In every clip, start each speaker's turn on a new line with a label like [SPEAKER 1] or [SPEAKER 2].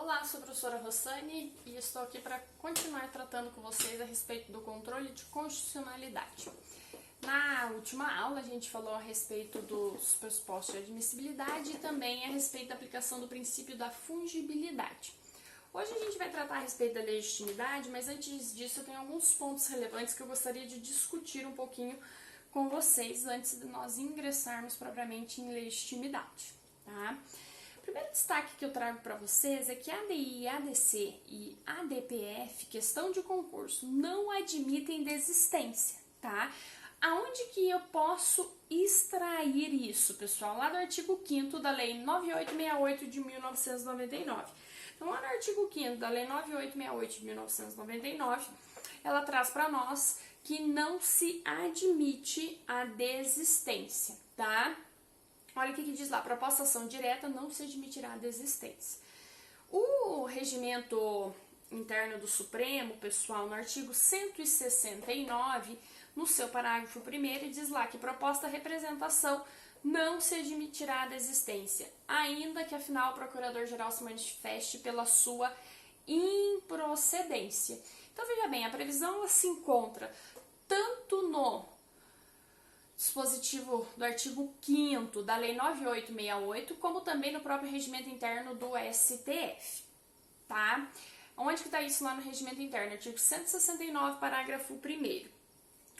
[SPEAKER 1] Olá, sou a professora Rossane e estou aqui para continuar tratando com vocês a respeito do controle de constitucionalidade. Na última aula a gente falou a respeito dos pressupostos de admissibilidade e também a respeito da aplicação do princípio da fungibilidade. Hoje a gente vai tratar a respeito da legitimidade, mas antes disso eu tenho alguns pontos relevantes que eu gostaria de discutir um pouquinho com vocês antes de nós ingressarmos propriamente em legitimidade, tá? O primeiro destaque que eu trago para vocês é que ADI, ADC e ADPF, questão de concurso, não admitem desistência, tá? Aonde que eu posso extrair isso, pessoal? Lá do artigo 5º da Lei 9868 de 1999. Então, lá no artigo 5º da Lei 9868 de 1999, ela traz para nós que não se admite a desistência, tá? Olha o que diz lá, proposta ação direta não se admitirá a desistência. O regimento interno do Supremo, pessoal, no artigo 169, no seu parágrafo 1º, diz lá que proposta representação não se admitirá a desistência, ainda que afinal o Procurador-Geral se manifeste pela sua improcedência. Então, veja bem, a previsão ela se encontra tanto no dispositivo do artigo 5º da Lei 9868, como também no próprio regimento interno do STF, tá? Onde que está isso lá no regimento interno? Artigo 169, parágrafo 1º.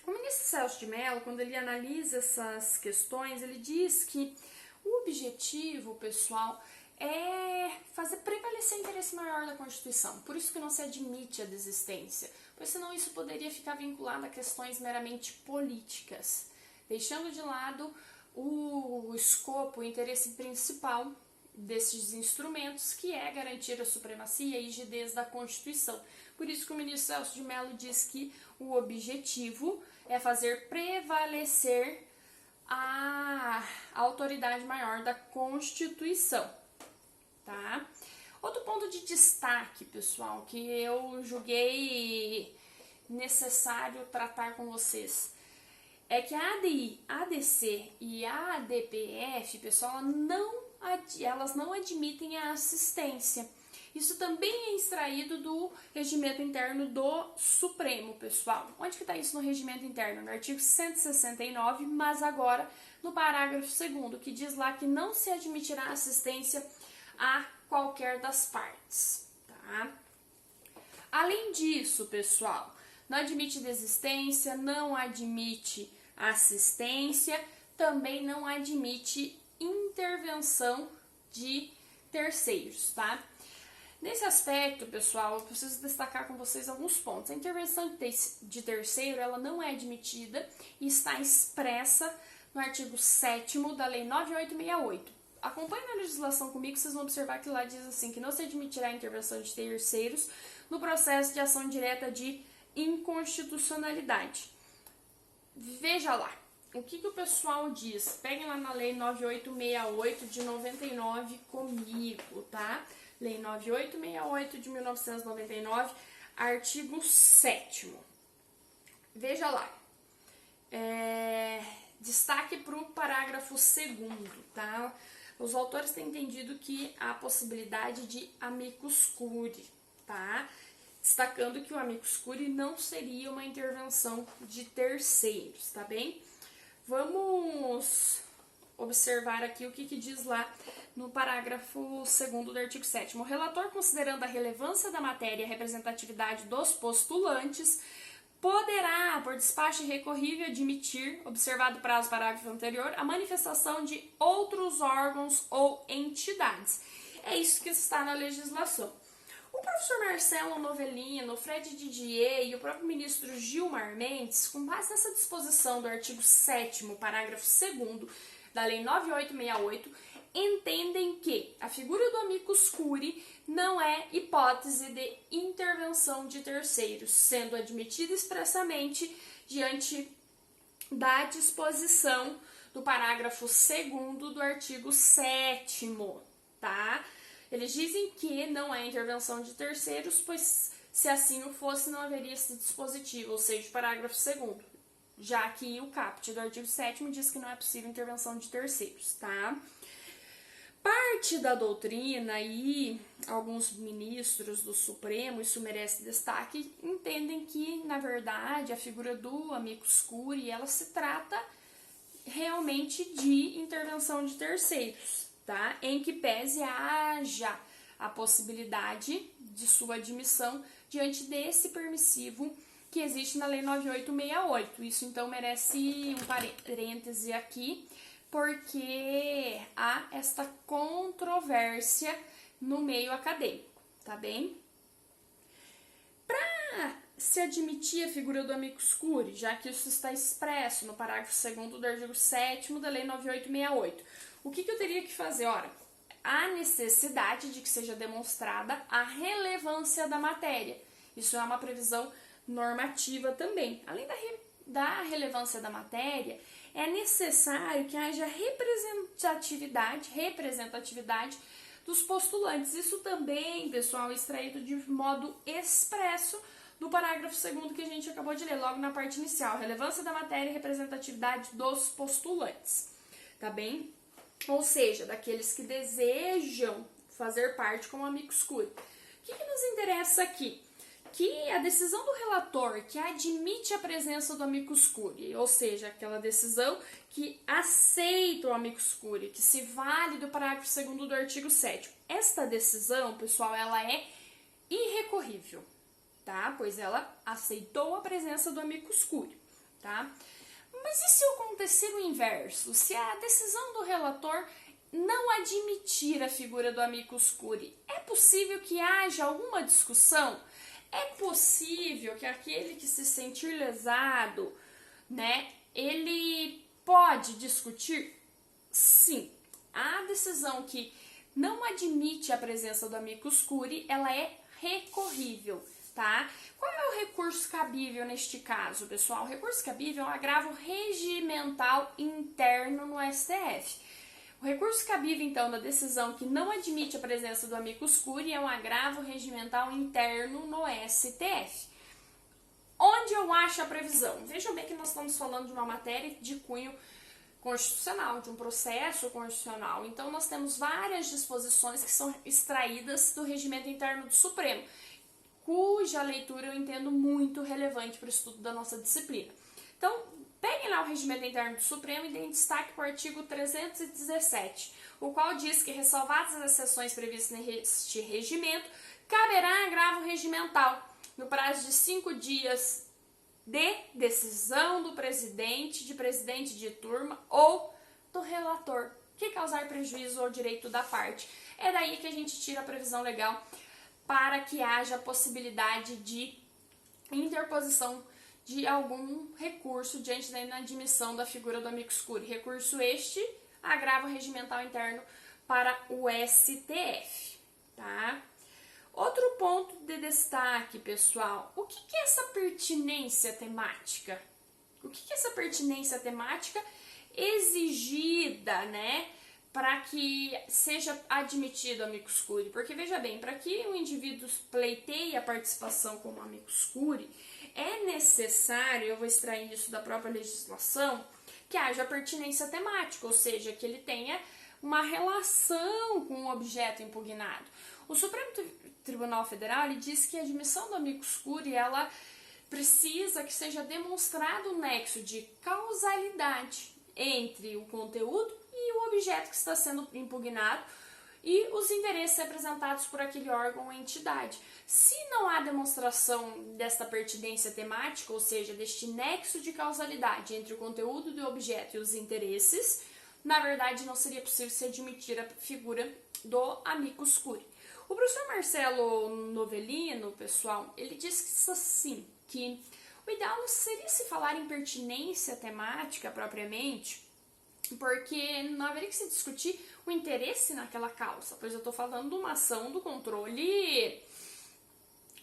[SPEAKER 1] O ministro Celso de Mello, quando ele analisa essas questões, ele diz que o objetivo, pessoal, é fazer prevalecer o interesse maior da Constituição. Por isso que não se admite a desistência, pois senão isso poderia ficar vinculado a questões meramente políticas, deixando de lado o escopo, o interesse principal desses instrumentos, que é garantir a supremacia e rigidez da Constituição. Por isso que o ministro Celso de Mello diz que o objetivo é fazer prevalecer a autoridade maior da Constituição, tá? Outro ponto de destaque, pessoal, que eu julguei necessário tratar com vocês, é que a ADI, ADC e a ADPF, pessoal, elas não admitem a assistência. Isso também é extraído do regimento interno do Supremo, pessoal. Onde que está isso no regimento interno? No artigo 169, mas agora no parágrafo 2º, que diz lá que não se admitirá assistência a qualquer das partes, tá? Além disso, pessoal, não admite desistência, não admite assistência, também não admite intervenção de terceiros, tá? Nesse aspecto, pessoal, eu preciso destacar com vocês alguns pontos. A intervenção de terceiro, ela não é admitida e está expressa no artigo 7º da Lei 9868. Acompanhe na legislação comigo, vocês vão observar que lá diz assim, que não se admitirá a intervenção de terceiros no processo de ação direta de inconstitucionalidade. Veja lá, o que o pessoal diz? Peguem lá na Lei 9868 de 99 comigo, tá? Lei 9868 de 1999, artigo 7º. Veja lá. Destaque para o parágrafo 2º, tá? Os autores têm entendido que há possibilidade de amicus curiae, tá? Destacando que o amicus curiae não seria uma intervenção de terceiros, tá bem? Vamos observar aqui o que diz lá no parágrafo 2º do artigo 7º. O relator, considerando a relevância da matéria e a representatividade dos postulantes, poderá, por despacho irrecorrível, admitir, observado o prazo do parágrafo anterior, a manifestação de outros órgãos ou entidades. É isso que está na legislação. O professor Marcelo Novellino, o Fred Didier e o próprio ministro Gilmar Mendes, com base nessa disposição do artigo 7º, parágrafo 2º da Lei 9868, entendem que a figura do amicus curiae não é hipótese de intervenção de terceiros, sendo admitida expressamente diante da disposição do parágrafo 2º do artigo 7º, tá? Eles dizem que não é intervenção de terceiros, pois se assim o fosse, não haveria esse dispositivo, ou seja, o parágrafo 2º, já que o caput do artigo 7º diz que não é possível intervenção de terceiros, tá? Parte da doutrina e alguns ministros do Supremo, isso merece destaque, entendem que, na verdade, a figura do amicus curiae, ela se trata realmente de intervenção de terceiros, tá? Em que pese haja a possibilidade de sua admissão diante desse permissivo que existe na Lei 9868. Isso, então, merece um parêntese aqui, porque há esta controvérsia no meio acadêmico, tá bem? Para se admitir a figura do amicus curiae, já que isso está expresso no parágrafo 2º do artigo 7º da Lei 9868, o que eu teria que fazer? Ora, há necessidade de que seja demonstrada a relevância da matéria. Isso é uma previsão normativa também. Além da relevância da matéria, é necessário que haja representatividade dos postulantes. Isso também, pessoal, é extraído de modo expresso do parágrafo 2º que a gente acabou de ler, logo na parte inicial. Relevância da matéria e representatividade dos postulantes. Tá bem? Ou seja, daqueles que desejam fazer parte como amicus curiae. O que nos interessa aqui? Que a decisão do relator que admite a presença do amicus curiae, ou seja, aquela decisão que aceita o amicus curiae, que se vale do parágrafo 2º do artigo 7º. Esta decisão, pessoal, ela é irrecorrível, tá? Pois ela aceitou a presença do amicus curiae, tá? Mas e se acontecer o inverso? Se a decisão do relator não admitir a figura do amicus curiae, é possível que haja alguma discussão? É possível que aquele que se sentir lesado, né, ele pode discutir? Sim. A decisão que não admite a presença do amicus curiae, ela é recorrível, tá? Qual é o recurso cabível neste caso, pessoal? O recurso cabível é um agravo regimental interno no STF. O recurso cabível, então, da decisão que não admite a presença do amicus curiae é um agravo regimental interno no STF. Onde eu acho a previsão? Vejam bem que nós estamos falando de uma matéria de cunho constitucional, de um processo constitucional. Então, nós temos várias disposições que são extraídas do regimento interno do Supremo, cuja leitura eu entendo muito relevante para o estudo da nossa disciplina. Então, peguem lá o regimento interno do Supremo e deem destaque para o artigo 317, o qual diz que, ressalvadas as exceções previstas neste regimento, caberá agravo regimental no prazo de 5 dias de decisão do presidente de turma ou do relator, que causar prejuízo ao direito da parte. É daí que a gente tira a previsão legal para que haja a possibilidade de interposição de algum recurso diante da inadmissão da figura do amicus curiae. Recurso este, agravo regimental interno para o STF, tá? Outro ponto de destaque, pessoal, o que é essa pertinência temática? O que é essa pertinência temática exigida, né, para que seja admitido amicus curiae? Porque, veja bem, para que o indivíduo pleiteie a participação como amicus curiae, é necessário, eu vou extrair isso da própria legislação, que haja pertinência temática, ou seja, que ele tenha uma relação com o objeto impugnado. O Supremo Tribunal Federal ele diz que a admissão do amicus curiae ela precisa que seja demonstrado um nexo de causalidade entre o conteúdo e o objeto que está sendo impugnado e os interesses representados por aquele órgão ou entidade. Se não há demonstração desta pertinência temática, ou seja, deste nexo de causalidade entre o conteúdo do objeto e os interesses, na verdade não seria possível se admitir a figura do amicus curiae. O professor Marcelo Novellino, pessoal, ele diz assim, que o ideal não seria se falar em pertinência temática propriamente, porque não haveria que se discutir o interesse naquela causa, pois eu estou falando de uma ação do controle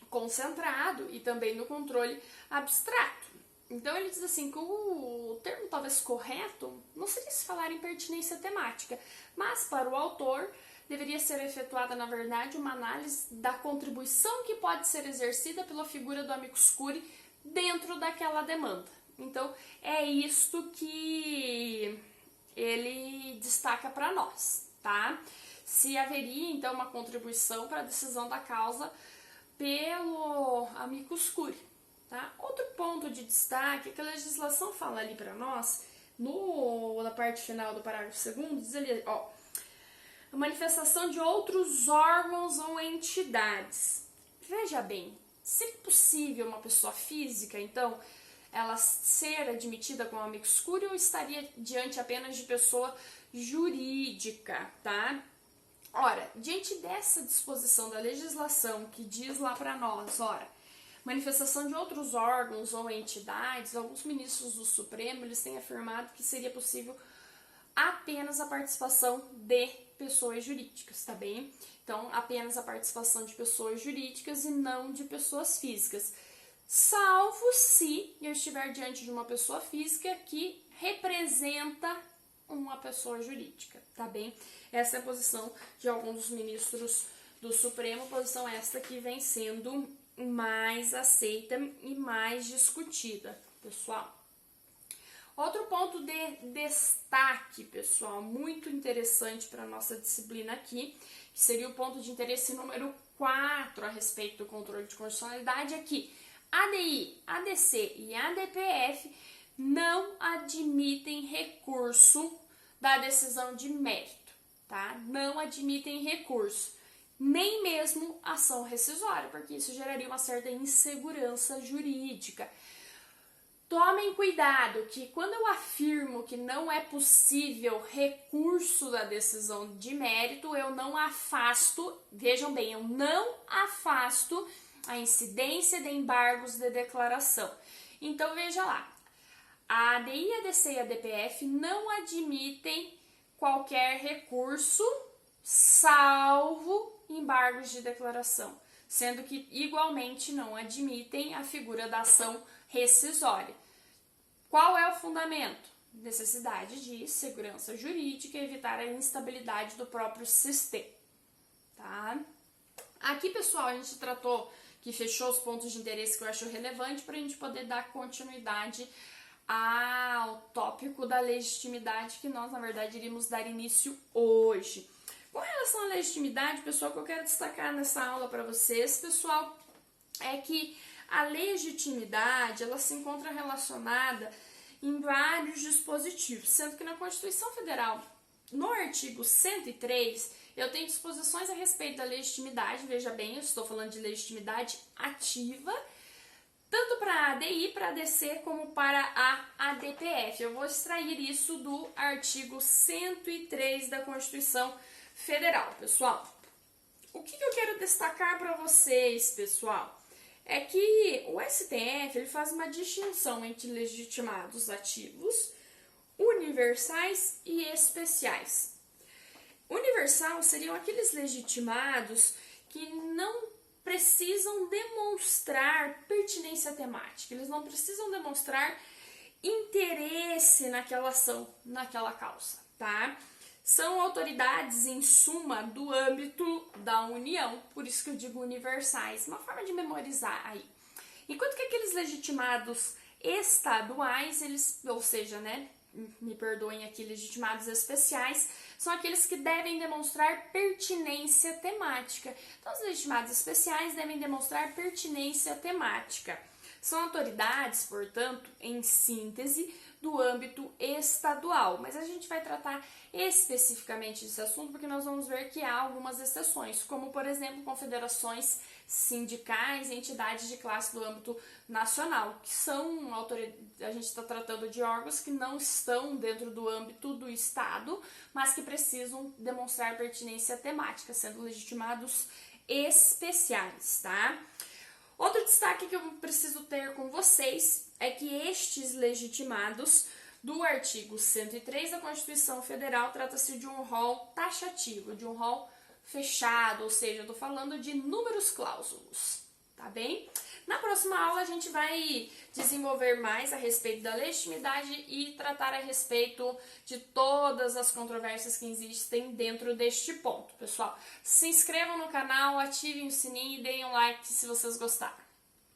[SPEAKER 1] concentrado e também do controle abstrato. Então ele diz assim que o termo talvez correto não seria se falar em pertinência temática, mas para o autor deveria ser efetuada, na verdade, uma análise da contribuição que pode ser exercida pela figura do amicus curiae dentro daquela demanda. Então é isto que ele destaca para nós, tá? se haveria então uma contribuição para a decisão da causa pelo amicus curiae, tá? Outro ponto de destaque é que a legislação fala ali para nós, na parte final do parágrafo 2º, diz ali, ó, a manifestação de outros órgãos ou entidades. Veja bem, se possível uma pessoa física, então, ela ser admitida como amicus curiae ou estaria diante apenas de pessoa jurídica, tá? Ora, diante dessa disposição da legislação que diz lá para nós, ora, manifestação de outros órgãos ou entidades, alguns ministros do Supremo, eles têm afirmado que seria possível apenas a participação de pessoas jurídicas, tá bem? Então, apenas a participação de pessoas jurídicas e não de pessoas físicas, salvo se eu estiver diante de uma pessoa física que representa uma pessoa jurídica, tá bem? Essa é a posição de alguns dos ministros do Supremo, posição esta que vem sendo mais aceita e mais discutida, pessoal. Outro ponto de destaque, pessoal, muito interessante para a nossa disciplina aqui, que seria o ponto de interesse número 4 a respeito do controle de constitucionalidade, é que ADI, ADC e ADPF não admitem recurso da decisão de mérito, tá? Não admitem recurso, nem mesmo ação rescisória, porque isso geraria uma certa insegurança jurídica. Tomem cuidado que quando eu afirmo que não é possível recurso da decisão de mérito, eu não afasto, vejam bem, eu não afasto a incidência de embargos de declaração. Então, veja lá, a ADI, ADC e a ADPF não admitem qualquer recurso, salvo embargos de declaração, sendo que igualmente não admitem a figura da ação rescisória. Qual é o fundamento? Necessidade de segurança jurídica e evitar a instabilidade do próprio sistema, tá? Aqui, pessoal, a gente tratou, que fechou os pontos de interesse que eu acho relevante para a gente poder dar continuidade ao tópico da legitimidade que nós, na verdade, iríamos dar início hoje. Com relação à legitimidade, pessoal, o que eu quero destacar nessa aula para vocês, pessoal, é que a legitimidade, ela se encontra relacionada em vários dispositivos, sendo que na Constituição Federal, no artigo 103, eu tenho disposições a respeito da legitimidade, veja bem, eu estou falando de legitimidade ativa, tanto para a ADI, para a ADC, como para a ADPF. Eu vou extrair isso do artigo 103 da Constituição Federal, pessoal. O que eu quero destacar para vocês, pessoal, é que o STF ele faz uma distinção entre legitimados ativos, universais e especiais. Universal seriam aqueles legitimados que não precisam demonstrar pertinência temática, eles não precisam demonstrar interesse naquela ação, naquela causa, tá? São autoridades, em suma, do âmbito da União, por isso que eu digo universais, uma forma de memorizar aí. Enquanto que aqueles legitimados estaduais, eles, ou seja, né, me perdoem aqui, legitimados especiais, são aqueles que devem demonstrar pertinência temática. Então, os legitimados especiais devem demonstrar pertinência temática. São autoridades, portanto, em síntese, do âmbito estadual, mas a gente vai tratar especificamente desse assunto porque nós vamos ver que há algumas exceções, como, por exemplo, confederações sindicais e entidades de classe do âmbito nacional, que são a gente está tratando de órgãos que não estão dentro do âmbito do Estado, mas que precisam demonstrar pertinência temática, sendo legitimados especiais, tá? Outro destaque que eu preciso ter com vocês é que estes legitimados do artigo 103 da Constituição Federal trata-se de um rol taxativo, de um rol fechado, ou seja, eu estou falando de números clausulos, tá bem? Na próxima aula a gente vai desenvolver mais a respeito da legitimidade e tratar a respeito de todas as controvérsias que existem dentro deste ponto, pessoal. Se inscrevam no canal, ativem o sininho e deem um like se vocês gostaram.